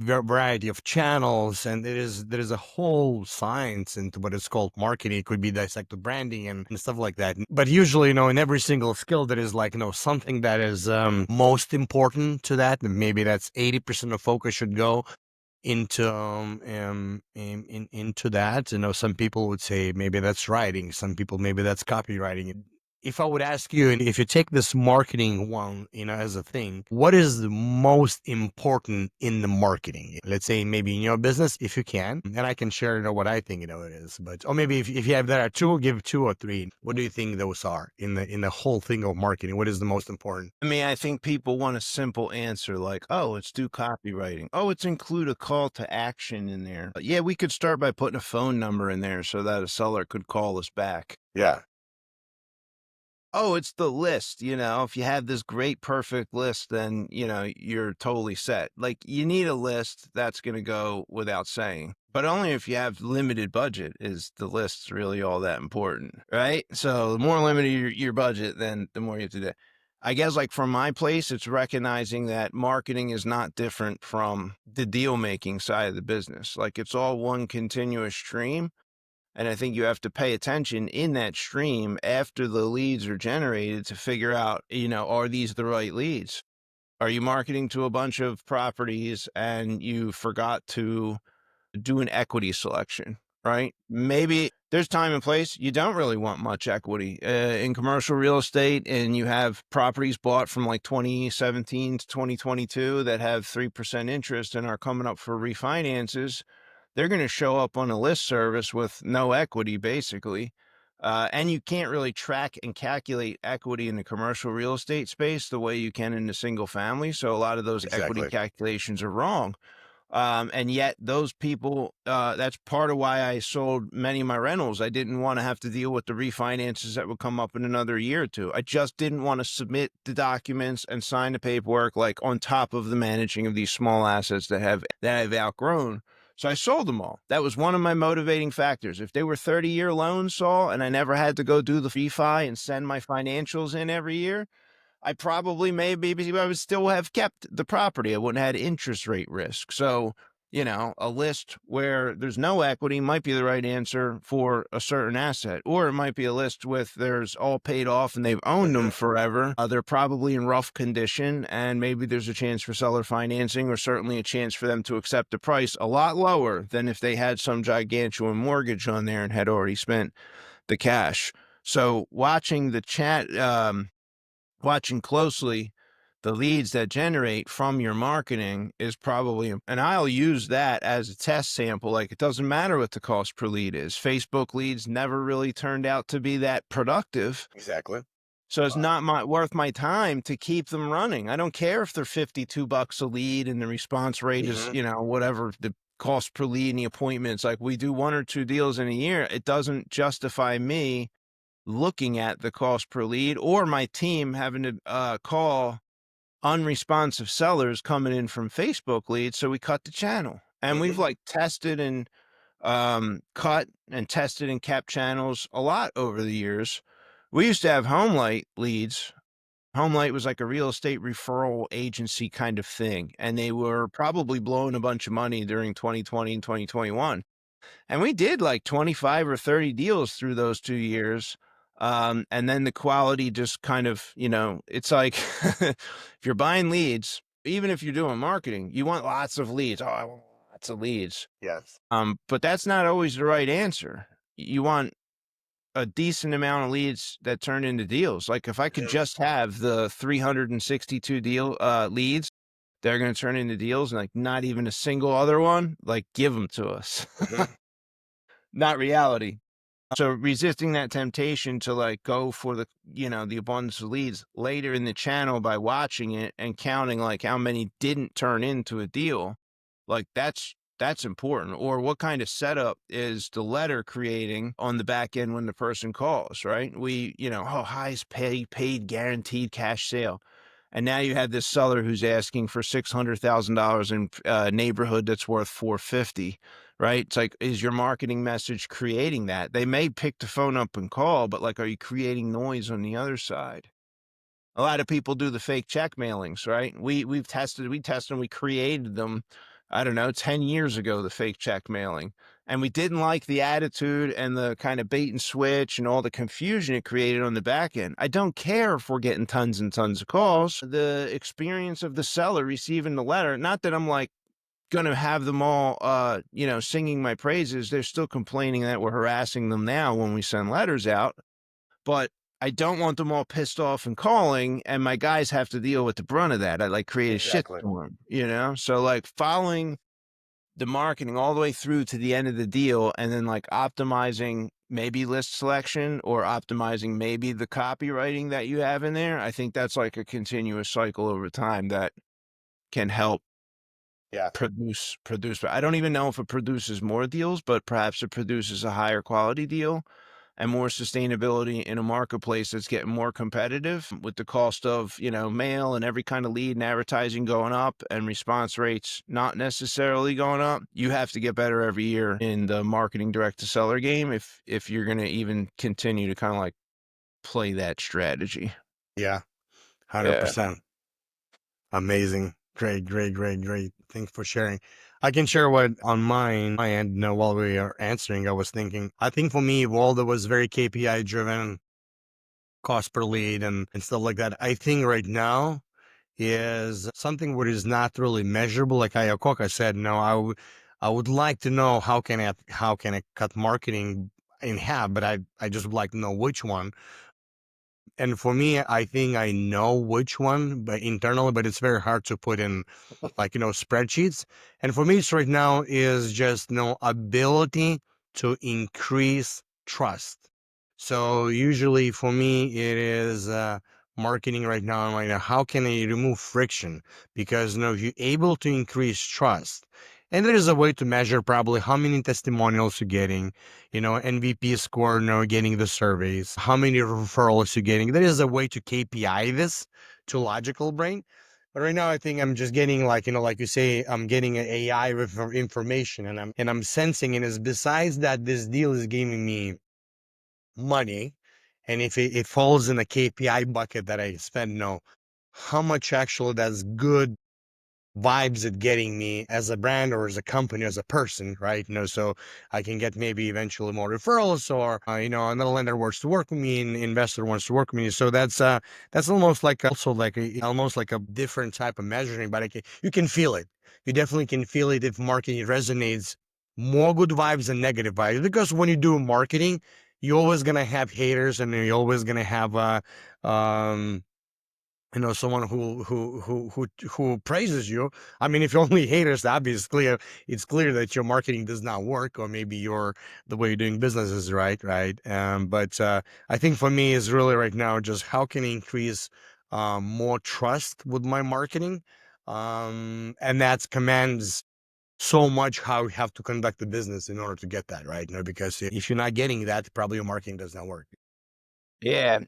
variety of channels, and there is a whole science into what is called marketing. It could be dissected branding and stuff like that, but usually, in every single skill there is like, something that is most important to that, and maybe that's 80% of focus should go into into that. Some people would say maybe that's writing, some people maybe that's copywriting. If I would ask you, and if you take this marketing one, as a thing, what is the most important in the marketing? Let's say maybe in your business, if you can, and I can share, what I think, it is. But, or maybe if you have there are two, give two or three. What do you think those are in the whole thing of marketing? What is the most important? I mean, I think people want a simple answer like, oh, it's do copywriting. Oh, it's include a call to action in there. Yeah, we could start by putting a phone number in there so that a seller could call us back. Yeah. Oh, it's the list. If you have this great, perfect list, then, you're totally set. Like, you need a list, that's going to go without saying. But only if you have limited budget is the list really all that important, right? So the more limited your budget, then the more you have to do. I guess, like, from my place, it's recognizing that marketing is not different from the deal-making side of the business. Like, it's all one continuous stream. And I think you have to pay attention in that stream after the leads are generated to figure out, are these the right leads? Are you marketing to a bunch of properties and you forgot to do an equity selection, right? Maybe there's time and place. You don't really want much equity in commercial real estate, and you have properties bought from like 2017 to 2022 that have 3% interest and are coming up for refinances. They're going to show up on a list service with no equity, basically. And you can't really track and calculate equity in the commercial real estate space the way you can in the single family. So a lot of those equity Exactly. calculations are wrong. And yet those people, that's part of why I sold many of my rentals. I didn't want to have to deal with the refinances that would come up in another year or two. I just didn't want to submit the documents and sign the paperwork, like on top of the managing of these small assets that I've outgrown. So I sold them all. That was one of my motivating factors. If they were 30-year loans, Saul, and I never had to go do the refi and send my financials in every year, I probably maybe I would still have kept the property. I wouldn't have had interest rate risk. So, a list where there's no equity might be the right answer for a certain asset, or it might be a list with there's all paid off and they've owned them forever. They're probably in rough condition, and maybe there's a chance for seller financing, or certainly a chance for them to accept a price a lot lower than if they had some gigantuan mortgage on there and had already spent the cash. So watching the chat, watching closely the leads that generate from your marketing is probably, and I'll use that as a test sample. Like, it doesn't matter what the cost per lead is. Facebook leads never really turned out to be that productive. Exactly. So it's not worth my time to keep them running. I don't care if they're $52 a lead and the response rate is, whatever the cost per lead and the appointments. Like, we do one or two deals in a year. It doesn't justify me looking at the cost per lead or my team having to call unresponsive sellers coming in from Facebook leads. So we cut the channel, and we've like tested and cut and tested and kept channels a lot over the years. We used to have HomeLight leads. HomeLight was like a real estate referral agency kind of thing, and they were probably blowing a bunch of money during 2020 and 2021. And we did like 25 or 30 deals through those 2 years. And then the quality just kind of, it's like if you're buying leads, even if you're doing marketing, you want lots of leads. Oh, I want lots of leads. Yes. But that's not always the right answer. You want a decent amount of leads that turn into deals. Like, if I could just have the 362 leads they're going to turn into deals, and like not even a single other one, like give them to us. Not reality. So resisting that temptation to like go for the, the abundance of leads later in the channel by watching it and counting like how many didn't turn into a deal, like that's important. Or what kind of setup is the letter creating on the back end when the person calls, right? Highest paid guaranteed cash sale. And now you have this seller who's asking for $600,000 in a neighborhood that's worth 450, right? It's like, is your marketing message creating that? They may pick the phone up and call, but like, are you creating noise on the other side? A lot of people do the fake check mailings, right? We tested, we created them, I don't know, 10 years ago, the fake check mailing. And we didn't like the attitude and the kind of bait and switch and all the confusion it created on the back end. I don't care if we're getting tons and tons of calls. The experience of the seller receiving the letter, not that I'm like going to have them all, singing my praises. They're still complaining that we're harassing them now when we send letters out. But I don't want them all pissed off and calling, and my guys have to deal with the brunt of that. I like create a Exactly. shitstorm. So like following the marketing all the way through to the end of the deal, and then like optimizing maybe list selection or optimizing maybe the copywriting that you have in there. I think that's like a continuous cycle over time that can help Yeah. produce. But I don't even know if it produces more deals, but perhaps it produces a higher quality deal and more sustainability in a marketplace that's getting more competitive with the cost of, mail and every kind of lead and advertising going up and response rates not necessarily going up. You have to get better every year in the marketing direct to seller game if you're going to even continue to kind of like play that strategy. Yeah. Yeah. 100%. Amazing. Great, great, great, great. Thanks for sharing. I can share what on my end, while we are answering, I was thinking, I think for me, Waldo was very KPI driven, cost per lead and stuff like that. I think right now is something what is not really measurable. Like Ayakoka said, no, I would like to know how can I cut marketing in half, but I just would like to know which one. And for me, I think I know which one, but internally, but it's very hard to put in like, spreadsheets. And for me, it's right now is just, ability to increase trust. So usually for me, it is marketing right now. Right now, how can I remove friction? Because, if you're able to increase trust, and there is a way to measure probably how many testimonials you're getting, NVP score, getting the surveys, how many referrals you're getting. There is a way to KPI this to logical brain. But right now, I think I'm just getting like, like you say, I'm getting an AI with information and I'm sensing. And it's besides that, this deal is giving me money. And if it falls in a KPI bucket that I spend, how much actually that's good vibes it getting me as a brand or as a company, as a person, right? So I can get maybe eventually more referrals or, another lender wants to work with me and investor wants to work with me. So that's almost like almost like a different type of measuring, but you can feel it. You definitely can feel it if marketing resonates more good vibes than negative vibes, because when you do marketing, you're always going to have haters and you're always going to have, um, someone who praises you. I mean, if you only haters, obviously it's clear that your marketing does not work, or maybe the way you're doing business is right. But I think for me is really right now just how can I increase more trust with my marketing, and that commands so much how you have to conduct the business in order to get that right. Because if you're not getting that, probably your marketing does not work. Yeah.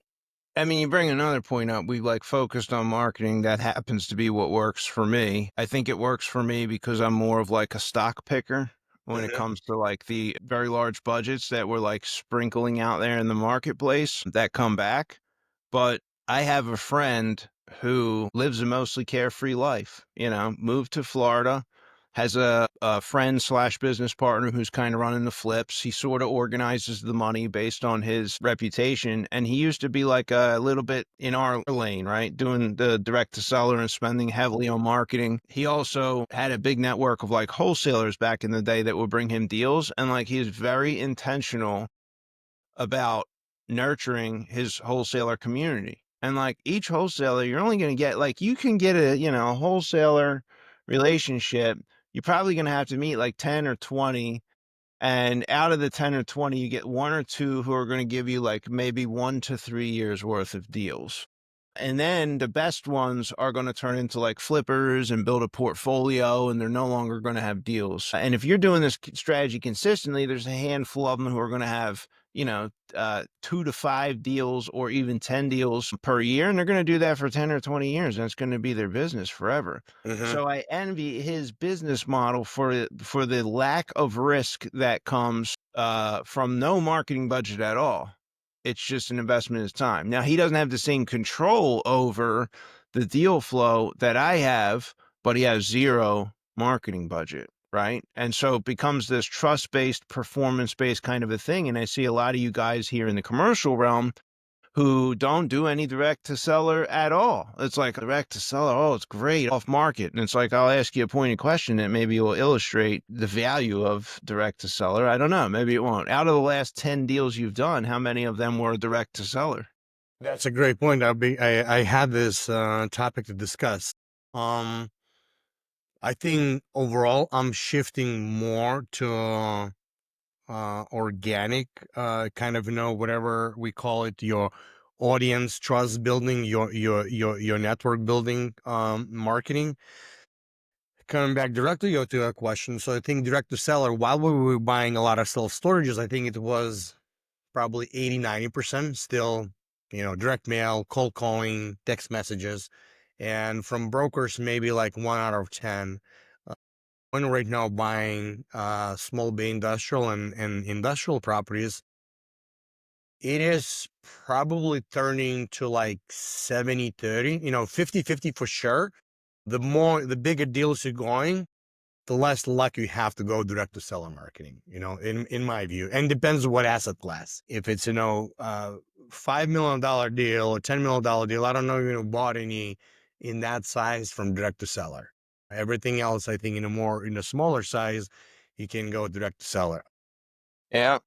I mean, you bring another point up. We like focused on marketing. That happens to be what works for me. I think it works for me because I'm more of like a stock picker when it comes to like the very large budgets that we're like sprinkling out there in the marketplace that come back. But I have a friend who lives a mostly carefree life, moved to Florida, has a friend slash business partner who's kind of running the flips. He sort of organizes the money based on his reputation. And he used to be like a little bit in our lane, right? Doing the direct to seller and spending heavily on marketing. He also had a big network of like wholesalers back in the day that would bring him deals. And like he's very intentional about nurturing his wholesaler community. And like each wholesaler, you're only going to get like, you can get a, a wholesaler relationship. You're probably going to have to meet like 10 or 20. And out of the 10 or 20, you get one or two who are going to give you like maybe 1 to 3 years worth of deals. And then the best ones are going to turn into like flippers and build a portfolio, and they're no longer going to have deals. And if you're doing this strategy consistently, there's a handful of them who are going to have, 2 to 5 deals or even 10 deals per year. And they're going to do that for 10 or 20 years. And it's going to be their business forever. So I envy his business model for the lack of risk that comes from no marketing budget at all. It's just an investment in his time. Now, he doesn't have the same control over the deal flow that I have, but he has zero marketing budget, right? And so it becomes this trust-based, performance-based kind of a thing. And I see a lot of you guys here in the commercial realm who don't do any direct to seller at all. It's like direct to seller, oh, it's great off market. And it's like, I'll ask you a pointed question that maybe will illustrate the value of direct to seller. I don't know, maybe it won't. Out of the last 10 deals you've done, how many of them were direct to seller? That's a great point. I had this topic to discuss. I think overall I'm shifting more to organic, kind of, whatever we call it, your audience trust building, your network building, marketing. Coming back directly to your question, so I think direct to seller, while we were buying a lot of self storages, I think it was probably 80-90% still, direct mail, cold calling, text messages, and from brokers maybe like 1 out of 10. When right now buying small bay industrial and industrial properties, it is probably turning to like 70-30, 50-50 for sure. The bigger deals you're going, the less luck you have to go direct to seller marketing, in my view. And depends on what asset class. If it's, $5 million deal or $10 million deal, I don't know if you bought any in that size from direct to seller. Everything else, I think, in a smaller size, you can go direct to seller. Yeah.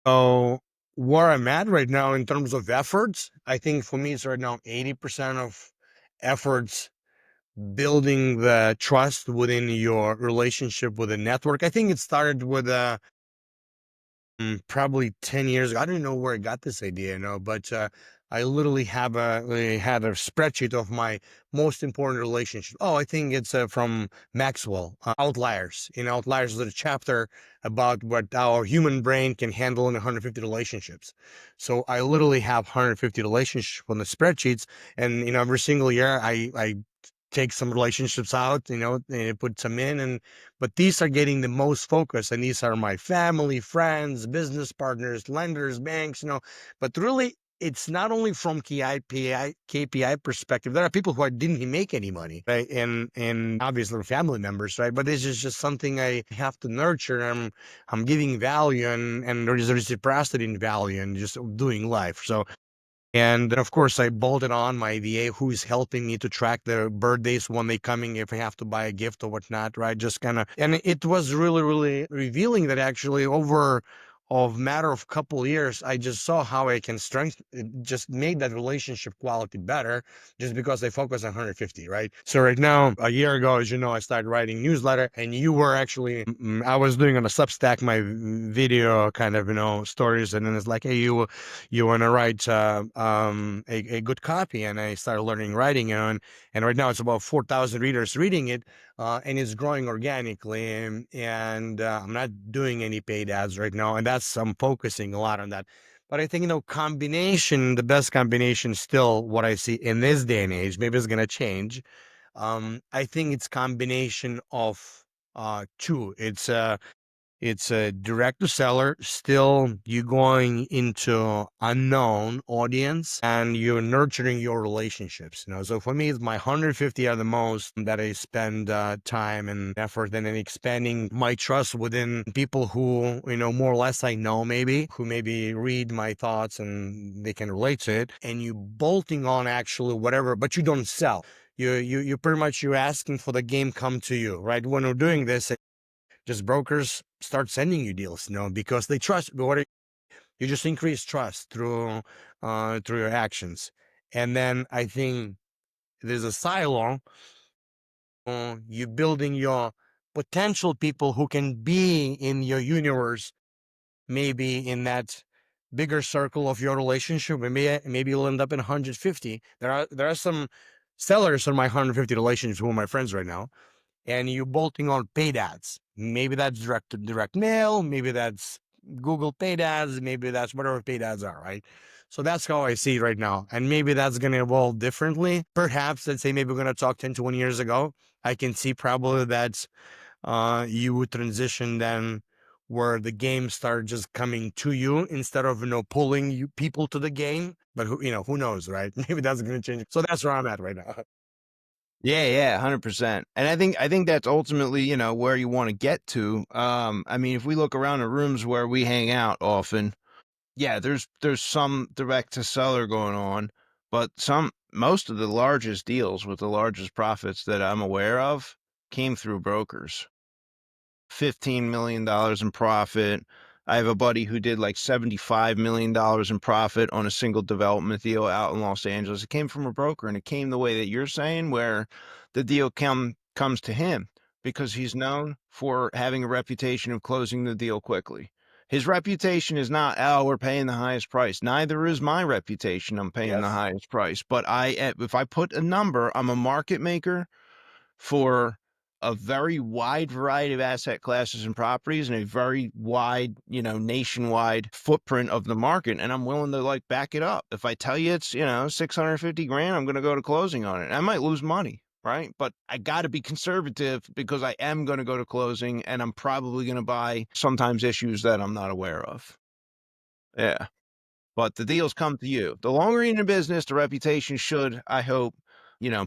So where I'm at right now in terms of efforts, I think for me it's right now 80% of efforts building the trust within your relationship with a network. I think it started with probably 10 years ago. I don't know where I got this idea, but I literally had a spreadsheet of my most important relationship. Oh, I think it's from Maxwell, Outliers. In Outliers, there's a chapter about what our human brain can handle in 150 relationships. So I literally have 150 relationships on the spreadsheets, and every single year I take some relationships out, and put some in, but these are getting the most focus, and these are my family, friends, business partners, lenders, banks, but really it's not only from KPI perspective. There are people who didn't make any money, right? And obviously family members, right? But this is just something I have to nurture. I'm giving value, and there is a reciprocity in value and just doing life. So, and of course, I bolted on my VA, who is helping me to track the birthdays when they coming, if I have to buy a gift or whatnot, right? Just kind of, and it was really, really revealing that actually over a matter of couple of years, I just saw how I can just make that relationship quality better, just because I focus on 150, right? So right now, a year ago, as you know, I started writing newsletter, and you were actually, I was doing on a Substack my video kind of, stories, and then it's like, hey, you want to write a good copy, and I started learning writing, and right now it's about 4,000 readers reading it, and it's growing organically, and I'm not doing any paid ads right now, and I'm focusing a lot on that. But I think, the best combination still, what I see in this day and age, maybe it's going to change. I think it's combination of two. It's a direct to seller. Still, you're going into unknown audience and you're nurturing your relationships. So for me, it's my 150 are the most that I spend time and effort in, and expanding my trust within people who, more or less I know, who maybe read my thoughts and they can relate to it. And you bolting on actually whatever, but you don't sell. You pretty much, you're asking for the game come to you, right? When we're doing this, just brokers start sending you deals, because they trust. You just increase trust through your actions, And then I think there's a silo. You're building your potential people who can be in your universe, maybe in that bigger circle of your relationship. Maybe you'll end up in 150. There are some sellers on my 150 relationships who are my friends right now, and you're bolting on paid ads. Maybe that's direct mail, maybe that's Google paid ads, maybe that's whatever paid ads are, right? So that's how I see it right now. And maybe that's going to evolve differently. Perhaps, let's say, maybe we're going to talk 10, 20 years ago. I can see probably that you would transition then where the game started just coming to you instead of, pulling you people to the game. But who knows, right? Maybe that's going to change. So that's where I'm at right now. Yeah, 100%. And I think that's ultimately, where you want to get to. I mean, if we look around the rooms where we hang out often, yeah, there's some direct to seller going on, but most of the largest deals with the largest profits that I'm aware of came through brokers. $15 million in profit. I have a buddy who did like $75 million in profit on a single development deal out in Los Angeles. It came from a broker, and it came the way that you're saying, where the deal comes to him because he's known for having a reputation of closing the deal quickly. His reputation is not, oh, we're paying the highest price. Neither is my reputation. I'm paying the Yes. highest price. But if I put a number, I'm a market maker for a very wide variety of asset classes and properties and a very wide, nationwide footprint of the market. And I'm willing to like back it up. If I tell you it's, 650 grand, I'm going to go to closing on it. I might lose money, right? But I got to be conservative because I am going to go to closing and I'm probably going to buy sometimes issues that I'm not aware of. Yeah. But the deals come to you. The longer you're in the business, the reputation should, I hope,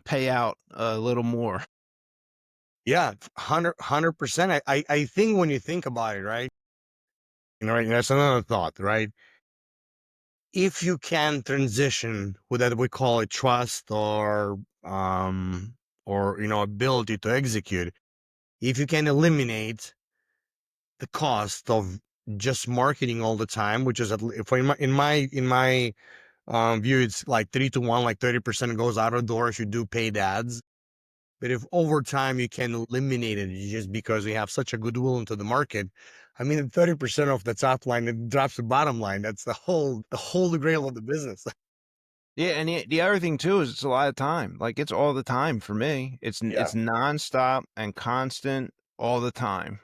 pay out a little more. Yeah, 100%. I think when you think about it, right? Right, that's another thought, right? If you can transition with that, we call it trust or ability to execute. If you can eliminate the cost of just marketing all the time, which is if in my view, it's like 3 to 1, like 30% goes out of the door if you do paid ads. But if over time you can eliminate it just because we have such a goodwill into the market, I mean, 30% of the top line, it drops the bottom line. That's the holy grail of the business. Yeah, and the other thing too is it's a lot of time. Like it's all the time for me. Yeah. It's nonstop and constant all the time.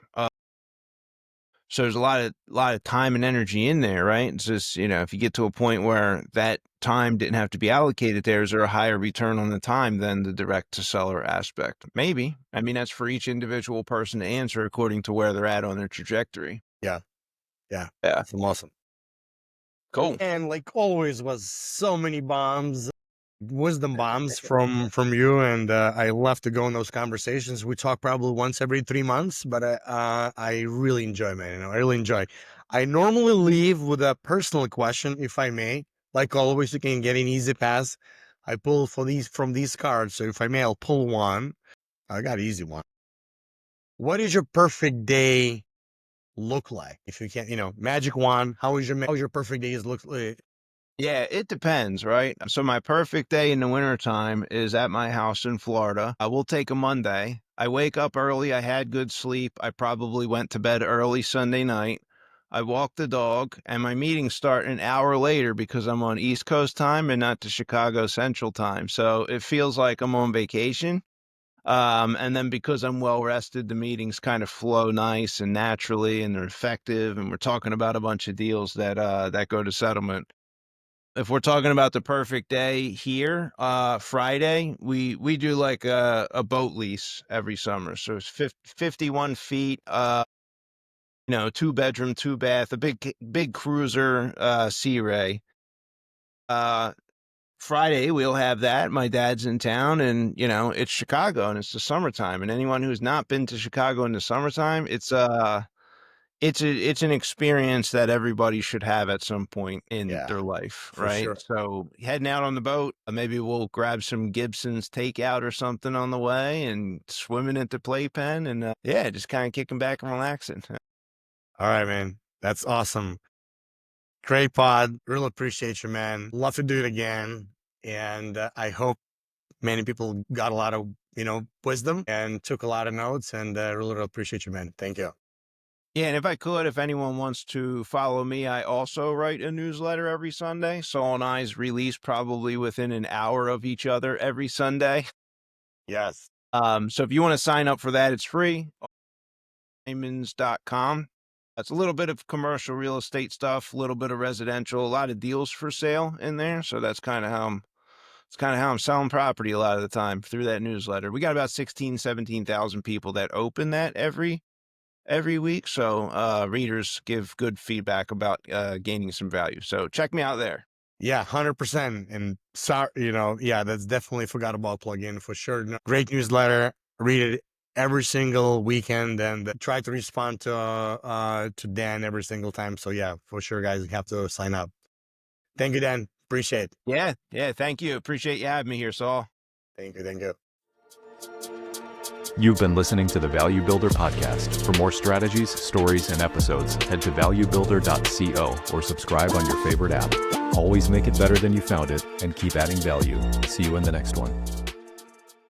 So there's a lot of time and energy in there, right? It's just if you get to a point where that time didn't have to be allocated there, is there a higher return on the time than the direct to seller aspect? Maybe. I mean, that's for each individual person to answer according to where they're at on their trajectory. Yeah. Yeah. Yeah, It's awesome. cool. And like always was so many wisdom bombs from you, and I love to go in those conversations. We talk probably once every 3 months, but I really enjoy, man. I really enjoy. I normally leave with a personal question, if I may. Like always, you can get an easy pass. I pull from these cards, so if I may, I'll pull one. I got an easy one. What is your perfect day look like? If you can't, magic wand. How's your perfect days look like? Yeah, it depends, right? So my perfect day in the wintertime is at my house in Florida. I will take a Monday. I wake up early. I had good sleep. I probably went to bed early Sunday night. I walk the dog, and my meetings start an hour later because I'm on East Coast time and not the Chicago Central time. So it feels like I'm on vacation. And then because I'm well rested, the meetings kind of flow nice and naturally, and they're effective. And we're talking about a bunch of deals that go to settlement. If we're talking about the perfect day here, Friday, we do like a boat lease every summer. So it's 51 feet, 2 bedroom, 2 bath, a big cruiser, Sea Ray. Friday we'll have that. My dad's in town, and it's Chicago and it's the summertime. And anyone who's not been to Chicago in the summertime, it's an experience that everybody should have at some point in Yeah, their life, for right? sure. So heading out on the boat, maybe we'll grab some Gibson's takeout or something on the way and swimming at the playpen and yeah, just kind of kicking back and relaxing. All right, man. That's awesome. Great pod. Really appreciate you, man. Love to do it again. And I hope many people got a lot of, wisdom and took a lot of notes, and really appreciate you, man. Thank you. Yeah, and if anyone wants to follow me, I also write a newsletter every Sunday. Saul and I's release probably within an hour of each other every Sunday. Yes. So if you want to sign up for that, it's free. Diamonds.com. That's a little bit of commercial real estate stuff, a little bit of residential, a lot of deals for sale in there. So that's kind of how I'm selling property a lot of the time through that newsletter. We got about 17,000 people that open that every week. So readers give good feedback about gaining some value. So check me out there. Yeah, 100%. And sorry, that's definitely forgot about plug-in for sure. Great newsletter. Read it every single weekend and try to respond to Dan every single time. So yeah, for sure, guys, you have to sign up. Thank you, Dan. Appreciate it. Yeah. Thank you. Appreciate you having me here, Saul. Thank you. You've been listening to the Value Builder podcast. For more strategies, stories, and episodes, head to valuebuilder.co or subscribe on your favorite app. Always make it better than you found it and keep adding value. See you in the next one.